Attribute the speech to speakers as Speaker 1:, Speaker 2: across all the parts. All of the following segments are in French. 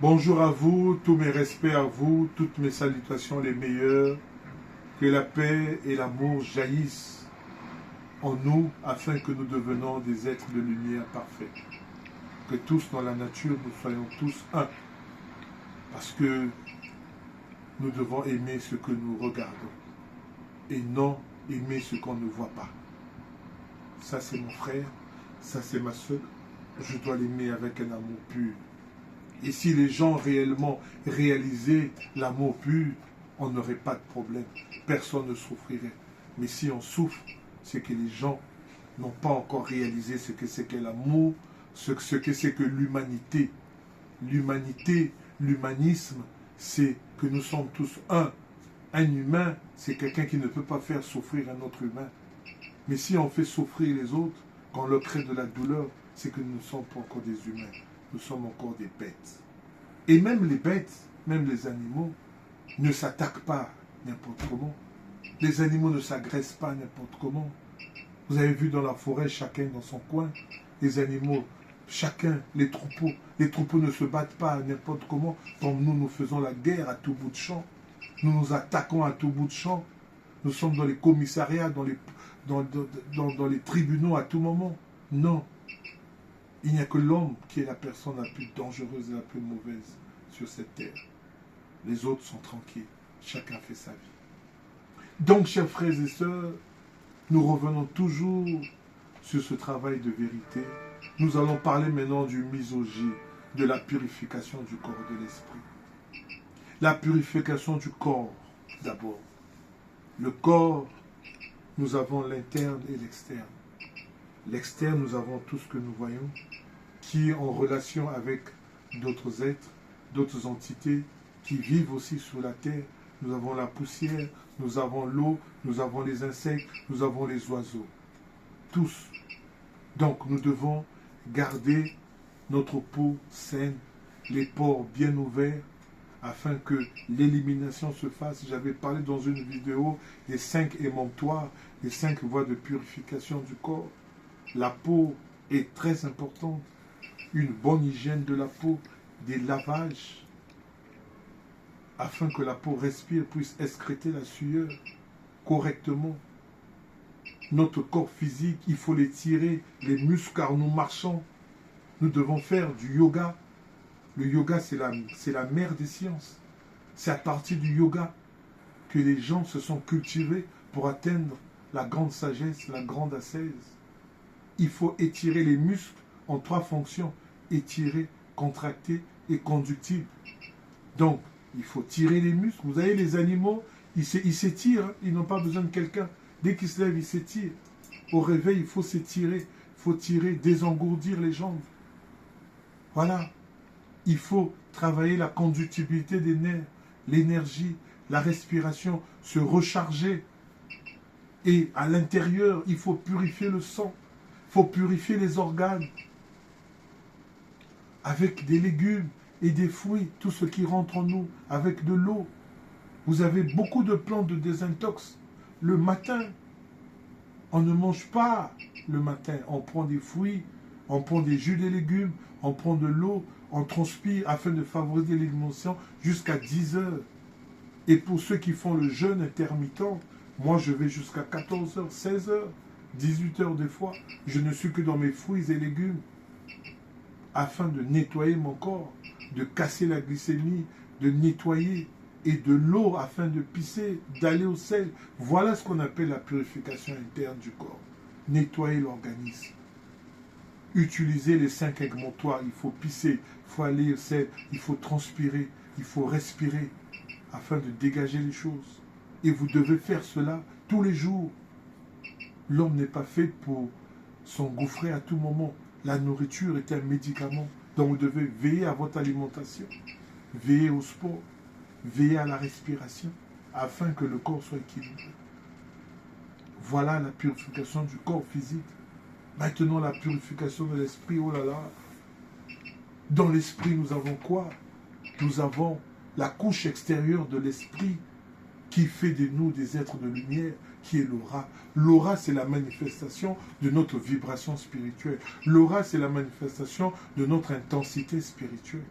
Speaker 1: Bonjour à vous, tous mes respects à vous, toutes mes salutations les meilleures. Que la paix et l'amour jaillissent en nous afin que nous devenions des êtres de lumière parfaits. Que tous dans la nature, nous soyons tous un. Parce que nous devons aimer ce que nous regardons et non aimer ce qu'on ne voit pas. Ça c'est mon frère, ça c'est ma soeur. Je dois l'aimer avec un amour pur. Et si les gens réellement réalisaient l'amour pur, on n'aurait pas de problème. Personne ne souffrirait. Mais si on souffre, c'est que les gens n'ont pas encore réalisé ce que c'est que l'amour, ce que c'est que l'humanité. L'humanité, l'humanisme, c'est que nous sommes tous un. Un humain, c'est quelqu'un qui ne peut pas faire souffrir un autre humain. Mais si on fait souffrir les autres, qu'on leur crée de la douleur, c'est que nous ne sommes pas encore des humains. Nous sommes encore des bêtes. Et même les bêtes, même les animaux, ne s'attaquent pas n'importe comment. Les animaux ne s'agressent pas n'importe comment. Vous avez vu dans la forêt, chacun dans son coin, les animaux, chacun, les troupeaux ne se battent pas n'importe comment, comme nous faisons la guerre à tout bout de champ. Nous nous attaquons à tout bout de champ. Nous sommes dans les commissariats, dans les tribunaux à tout moment. Non. Il n'y a que l'homme qui est la personne la plus dangereuse et la plus mauvaise sur cette terre. Les autres sont tranquilles. Chacun fait sa vie. Donc, chers frères et sœurs, nous revenons toujours sur ce travail de vérité. Nous allons parler maintenant du misogyne, de la purification du corps et de l'esprit. La purification du corps, d'abord. Le corps, nous avons l'interne et l'externe. L'externe, nous avons tout ce que nous voyons, qui est en relation avec d'autres êtres, d'autres entités qui vivent aussi sur la terre. Nous avons la poussière, nous avons l'eau, nous avons les insectes, nous avons les oiseaux. Tous. Donc nous devons garder notre peau saine, les pores bien ouverts, afin que l'élimination se fasse. J'avais parlé dans une vidéo des 5 émonctoires, les 5 voies de purification du corps. La peau est très importante. Une bonne hygiène de la peau, des lavages, afin que la peau respire, puisse excréter la sueur correctement. Notre corps physique, il faut l'étirer, les muscles, car nous marchons. Nous devons faire du yoga. Le yoga, c'est la mère des sciences. C'est à partir du yoga que les gens se sont cultivés pour atteindre la grande sagesse, la grande ascèse. Il faut étirer les muscles en 3 fonctions. Étirer, contracter et conductible. Donc, il faut tirer les muscles. Vous voyez, les animaux, ils s'étirent. Hein. Ils n'ont pas besoin de quelqu'un. Dès qu'ils se lèvent, ils s'étirent. Au réveil, il faut s'étirer. Il faut tirer, désengourdir les jambes. Voilà. Il faut travailler la conductibilité des nerfs, l'énergie, la respiration, se recharger. Et à l'intérieur, il faut purifier le sang. Il faut purifier les organes. Avec des légumes et des fruits, tout ce qui rentre en nous, avec de l'eau. Vous avez beaucoup de plantes de désintox. Le matin, on ne mange pas le matin. On prend des fruits, on prend des jus de légumes, on prend de l'eau, on transpire afin de favoriser l'élimination jusqu'à 10 heures. Et pour ceux qui font le jeûne intermittent, moi je vais jusqu'à 14 heures, 16 heures, 18 heures des fois. Je ne suis que dans mes fruits et légumes, afin de nettoyer mon corps, de casser la glycémie, de nettoyer, et de l'eau afin de pisser, d'aller au sel. Voilà ce qu'on appelle la purification interne du corps. Nettoyer l'organisme. Utiliser les 5 émonctoires. Il faut pisser, il faut aller au sel, il faut transpirer, il faut respirer, afin de dégager les choses. Et vous devez faire cela tous les jours. L'homme n'est pas fait pour s'engouffrer à tout moment. La nourriture est un médicament. Donc vous devez veiller à votre alimentation, veiller au sport, veiller à la respiration, afin que le corps soit équilibré. Voilà la purification du corps physique. Maintenant la purification de l'esprit, oh là là. Dans l'esprit, nous avons quoi? Nous avons la couche extérieure de l'esprit qui fait de nous des êtres de lumière, qui est l'aura. L'aura, c'est la manifestation de notre vibration spirituelle. L'aura, c'est la manifestation de notre intensité spirituelle.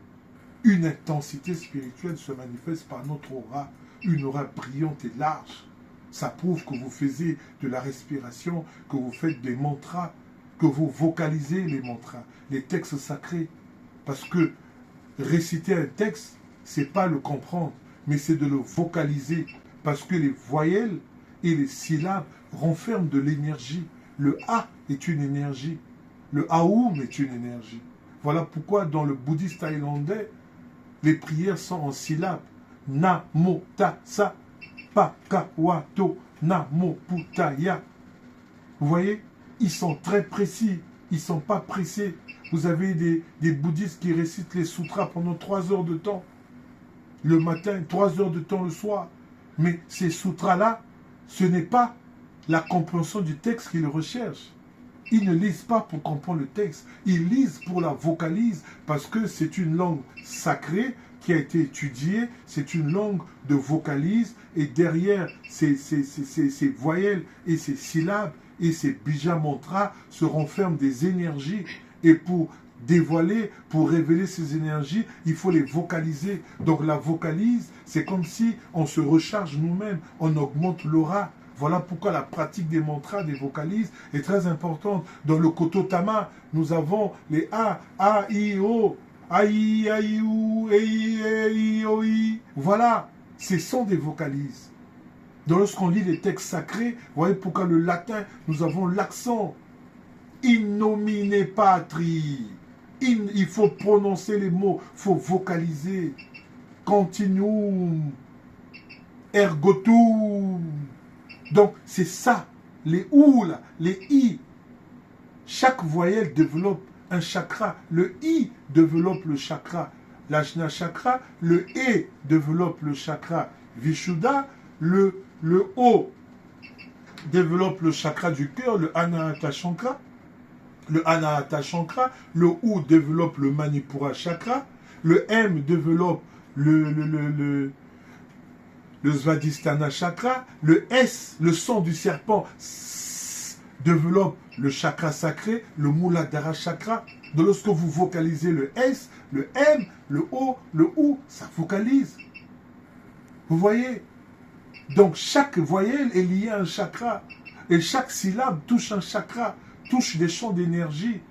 Speaker 1: Une intensité spirituelle se manifeste par notre aura, une aura brillante et large. Ça prouve que vous faisiez de la respiration, que vous faites des mantras, que vous vocalisez les mantras, les textes sacrés. Parce que réciter un texte, c'est pas le comprendre, mais c'est de le vocaliser. Parce que les voyelles et les syllabes renferment de l'énergie. Le A est une énergie. Le Aum est une énergie. Voilà pourquoi dans le bouddhisme thaïlandais, les prières sont en syllabes. Namo tassa pakawato namo putaya. Vous voyez, ils sont très précis. Ils ne sont pas pressés. Vous avez des bouddhistes qui récitent les sutras pendant 3 heures de temps. Le matin, 3 heures de temps le soir. Mais ces sutras-là, ce n'est pas la compréhension du texte qu'ils recherchent. Ils ne lisent pas pour comprendre le texte. Ils lisent pour la vocalise parce que c'est une langue sacrée qui a été étudiée. C'est une langue de vocalise. Et derrière ces voyelles et ces syllabes et ces bija mantras se renferment des énergies. Et pour dévoiler, pour révéler ces énergies, il faut les vocaliser. Donc la vocalise, c'est comme si on se recharge nous-mêmes, on augmente l'aura. Voilà pourquoi la pratique des mantras, des vocalises est très importante. Dans le Kototama, nous avons les A, I, O, Aïe, aïe, ou, ei, ei, oi. Voilà, ce sont des vocalises. Donc lorsqu'on lit les textes sacrés, vous voyez pourquoi le latin, nous avons l'accent. In nomine patri. Il faut prononcer les mots, il faut vocaliser. Continuum, ergotum. Donc, c'est ça, les ou, là, les i. Chaque voyelle développe un chakra. Le i développe le chakra. L'ajna chakra, le e développe le chakra Vishuddha. Le o développe le chakra du cœur, le anahata chakra. Le anahata chakra. Le ou développe le manipura chakra. Le m développe le Svadhisthana chakra, le S, le son du serpent, développe le chakra sacré, le Muladhara chakra. Donc lorsque vous vocalisez le S, le M, le O, le OU, ça vocalise. Vous voyez? Donc chaque voyelle est liée à un chakra. Et chaque syllabe touche un chakra, touche des champs d'énergie.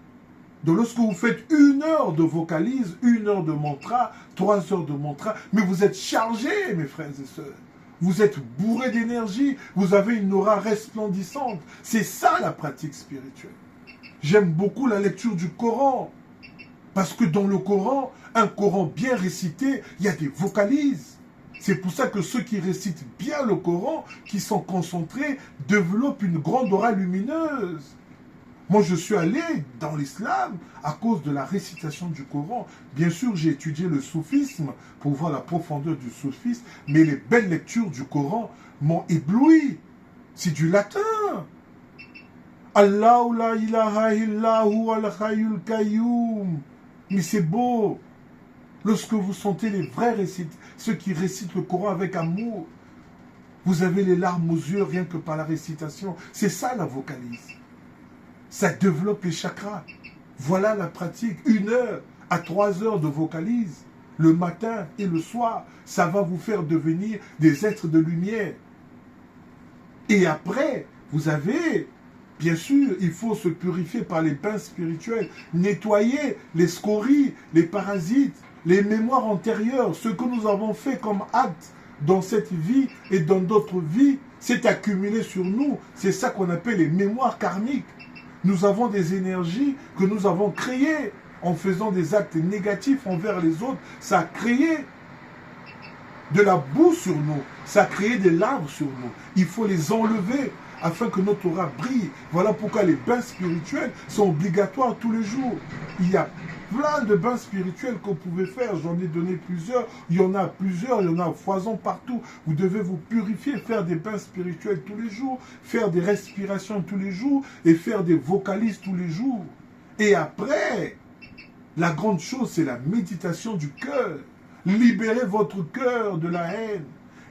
Speaker 1: Donc lorsque vous faites 1 heure de vocalise, 1 heure de mantra, 3 heures de mantra, mais vous êtes chargés, mes frères et sœurs. Vous êtes bourrés d'énergie, vous avez une aura resplendissante. C'est ça la pratique spirituelle. J'aime beaucoup la lecture du Coran. Parce que dans le Coran, un Coran bien récité, il y a des vocalises. C'est pour ça que ceux qui récitent bien le Coran, qui sont concentrés, développent une grande aura lumineuse. Moi, je suis allé dans l'islam à cause de la récitation du Coran. Bien sûr, j'ai étudié le soufisme pour voir la profondeur du soufisme, mais les belles lectures du Coran m'ont ébloui. C'est du latin. Allahu la ilaha illahu al-hayyul qayyum. Mais c'est beau. Lorsque vous sentez les vrais récites, ceux qui récitent le Coran avec amour, vous avez les larmes aux yeux rien que par la récitation. C'est ça la vocalise. Ça développe les chakras. Voilà la pratique. 1 heure à 3 heures de vocalise, le matin et le soir. Ça va vous faire devenir des êtres de lumière. Et après, vous avez, bien sûr, il faut se purifier par les bains spirituels, nettoyer les scories, les parasites, les mémoires antérieures, ce que nous avons fait comme acte dans cette vie et dans d'autres vies, c'est accumulé sur nous. C'est ça qu'on appelle les mémoires karmiques. Nous avons des énergies que nous avons créées en faisant des actes négatifs envers les autres. Ça a créé de la boue sur nous. Ça a créé des larves sur nous. Il faut les enlever afin que notre aura brille. Voilà pourquoi les bains spirituels sont obligatoires tous les jours. Il y a plein de bains spirituels que vous pouvez faire. J'en ai donné plusieurs. Il y en a plusieurs. Il y en a à foison partout. Vous devez vous purifier, faire des bains spirituels tous les jours, faire des respirations tous les jours et faire des vocalises tous les jours. Et après, la grande chose, c'est la méditation du cœur. Libérez votre cœur de la haine.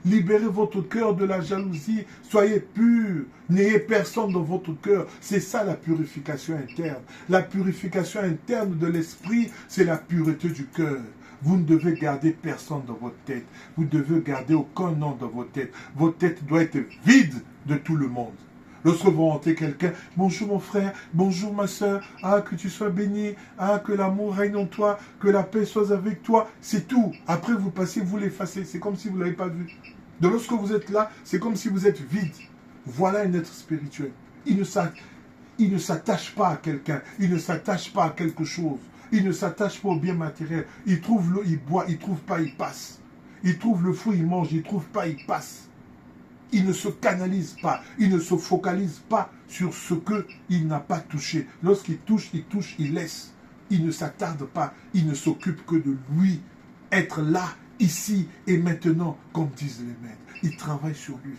Speaker 1: Libérez votre cœur de la jalousie. Soyez pur. N'ayez personne dans votre cœur. C'est ça la purification interne. La purification interne de l'esprit, c'est la pureté du cœur. Vous ne devez garder personne dans votre tête. Vous ne devez garder aucun nom dans votre tête. Votre tête doit être vide de tout le monde. Lorsque vous rencontrez quelqu'un, bonjour mon frère, bonjour ma soeur, ah que tu sois béni, ah que l'amour règne en toi, que la paix soit avec toi, c'est tout. Après vous passez, vous l'effacez, c'est comme si vous ne l'avez pas vu. Donc lorsque vous êtes là, c'est comme si vous êtes vide. Voilà un être spirituel. Il ne s'attache pas à quelqu'un, il ne s'attache pas à quelque chose, il ne s'attache pas au bien matériel. Il trouve l'eau, il boit, il ne trouve pas, il passe. Il trouve le fruit, il mange, il ne trouve pas, il passe. Il ne se canalise pas, il ne se focalise pas sur ce qu'il n'a pas touché. Lorsqu'il touche, il laisse. Il ne s'attarde pas, il ne s'occupe que de lui. Être là, ici et maintenant, comme disent les maîtres. Il travaille sur lui.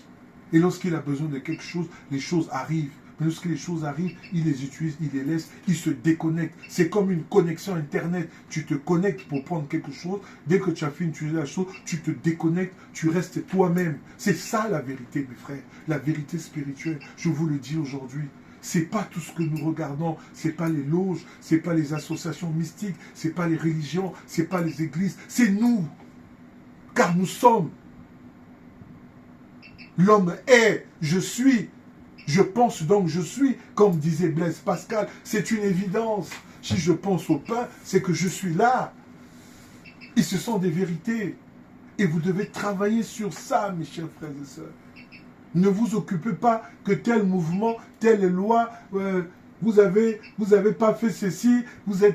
Speaker 1: Et lorsqu'il a besoin de quelque chose, les choses arrivent. Mais lorsque les choses arrivent, il les utilise, il les laisse, il se déconnecte. C'est comme une connexion Internet. Tu te connectes pour prendre quelque chose. Dès que tu as fini d'utiliser la chose, tu te déconnectes, tu restes toi-même. C'est ça la vérité, mes frères. La vérité spirituelle, je vous le dis aujourd'hui. C'est pas tout ce que nous regardons, c'est pas les loges, c'est pas les associations mystiques, c'est pas les religions, c'est pas les églises, c'est nous. Car nous sommes. L'homme est, je suis. Je pense donc je suis, comme disait Blaise Pascal, c'est une évidence. Si je pense au pain, c'est que je suis là. Et ce sont des vérités. Et vous devez travailler sur ça, mes chers frères et sœurs. Ne vous occupez pas que tel mouvement, telle loi, vous n'avez pas fait ceci, vous n'avez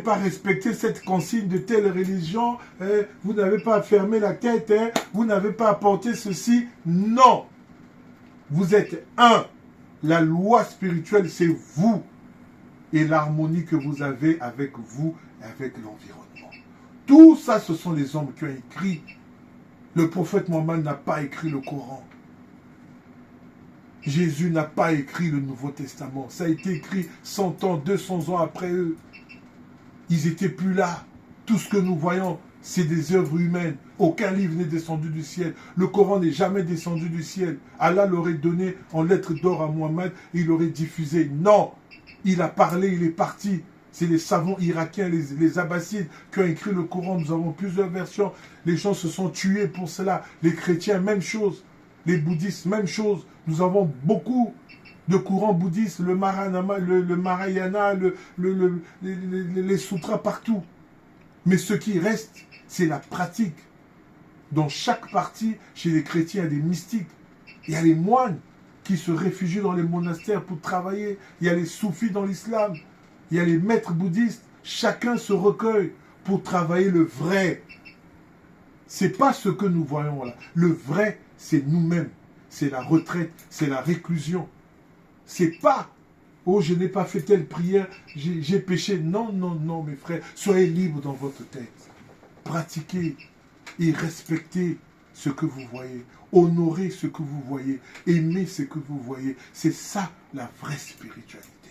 Speaker 1: pas respecté cette consigne de telle religion, vous n'avez pas fermé la tête, vous n'avez pas apporté ceci. Non! Vous êtes un. La loi spirituelle, c'est vous. Et l'harmonie que vous avez avec vous et avec l'environnement. Tout ça, ce sont les hommes qui ont écrit. Le prophète Mohammed n'a pas écrit le Coran. Jésus n'a pas écrit le Nouveau Testament. Ça a été écrit 100 ans, 200 ans après eux. Ils n'étaient plus là. Tout ce que nous voyons, c'est des œuvres humaines. Aucun livre n'est descendu du ciel. Le Coran n'est jamais descendu du ciel. Allah l'aurait donné en lettres d'or à Mohammed et il l'aurait diffusé. Non, il a parlé, il est parti. C'est les savants irakiens, les Abbassides qui ont écrit le Coran. Nous avons plusieurs versions. Les gens se sont tués pour cela. Les chrétiens, même chose. Les bouddhistes, même chose. Nous avons beaucoup de courants bouddhistes, le Mahayana, les sutras partout. Mais ce qui reste, c'est la pratique. Dans chaque partie, chez les chrétiens, il y a des mystiques. Il y a les moines qui se réfugient dans les monastères pour travailler. Il y a les soufis dans l'islam. Il y a les maîtres bouddhistes. Chacun se recueille pour travailler le vrai. Ce n'est pas ce que nous voyons là. Le vrai, c'est nous-mêmes. C'est la retraite, c'est la réclusion. C'est pas « Oh, je n'ai pas fait telle prière, j'ai péché. » Non, non, non, mes frères. Soyez libres dans votre tête. Pratiquez et respectez ce que vous voyez. Honorez ce que vous voyez. Aimez ce que vous voyez. C'est ça la vraie spiritualité.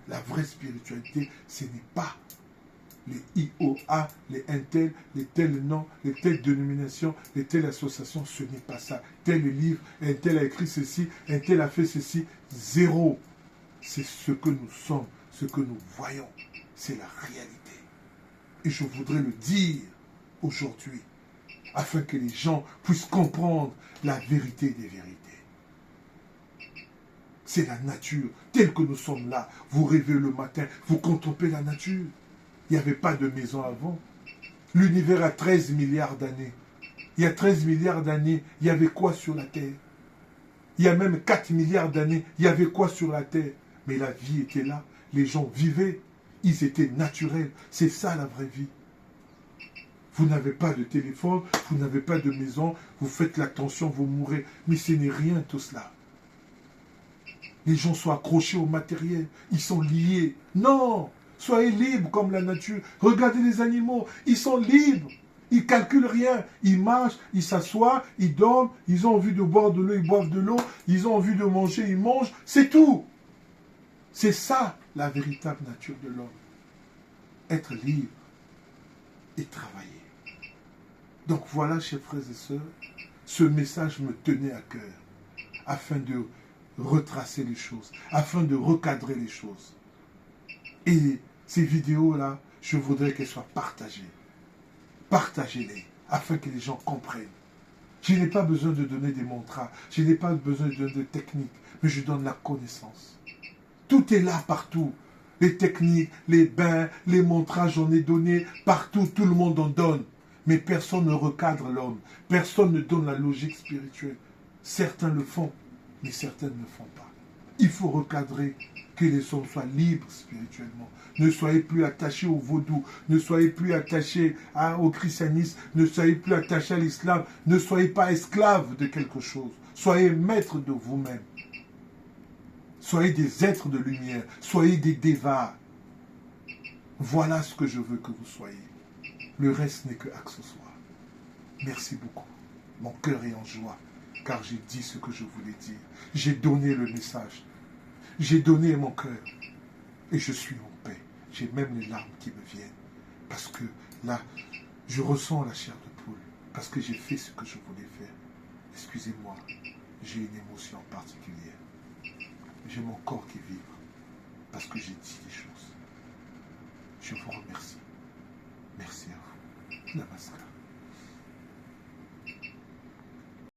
Speaker 1: La vraie spiritualité, ce n'est pas les IOA, les Intel, les tels noms, les telles dénominations, les telles associations. Ce n'est pas ça. Tel livre, un tel a écrit ceci, un tel a fait ceci. Zéro. C'est ce que nous sommes, ce que nous voyons. C'est la réalité. Et je voudrais le dire aujourd'hui, afin que les gens puissent comprendre la vérité des vérités. C'est la nature, telle que nous sommes là. Vous rêvez le matin, vous contemplez la nature. Il n'y avait pas de maison avant. L'univers a 13 milliards d'années. Il y a 13 milliards d'années, il y avait quoi sur la Terre? Il y a même 4 milliards d'années, il y avait quoi sur la Terre? Mais la vie était là, les gens vivaient, ils étaient naturels. C'est ça la vraie vie. Vous n'avez pas de téléphone, vous n'avez pas de maison, vous faites l'attention, vous mourrez. Mais ce n'est rien tout cela. Les gens sont accrochés au matériel, ils sont liés. Non, soyez libres comme la nature. Regardez les animaux, ils sont libres. Ils ne calculent rien. Ils marchent, ils s'assoient, ils dorment, ils ont envie de boire de l'eau, ils boivent de l'eau, ils ont envie de manger, ils mangent. C'est tout. C'est ça la véritable nature de l'homme. Être libre et travailler. Donc voilà, chers frères et sœurs, ce message me tenait à cœur afin de retracer les choses, afin de recadrer les choses. Et ces vidéos-là, je voudrais qu'elles soient partagées. Partagez-les, afin que les gens comprennent. Je n'ai pas besoin de donner des mantras, je n'ai pas besoin de donner de techniques, mais je donne la connaissance. Tout est là partout. Les techniques, les bains, les mantras, j'en ai donné partout, tout le monde en donne. Mais personne ne recadre l'homme, personne ne donne la logique spirituelle. Certains le font, mais certains ne le font pas. Il faut recadrer, que les hommes soient libres spirituellement. Ne soyez plus attachés au vaudou, ne soyez plus attachés au christianisme, ne soyez plus attachés à l'islam, ne soyez pas esclaves de quelque chose. Soyez maîtres de vous-même. Soyez des êtres de lumière, soyez des dévas. Voilà ce que je veux que vous soyez. Le reste n'est que accessoire. Merci beaucoup. Mon cœur est en joie, car j'ai dit ce que je voulais dire. J'ai donné le message. J'ai donné mon cœur. Et je suis en paix. J'ai même les larmes qui me viennent. Parce que là, je ressens la chair de poule. Parce que j'ai fait ce que je voulais faire. Excusez-moi, j'ai une émotion particulière. J'ai mon corps qui vibre. Parce que j'ai dit des choses. Je vous remercie. Merci à vous. Namaskar.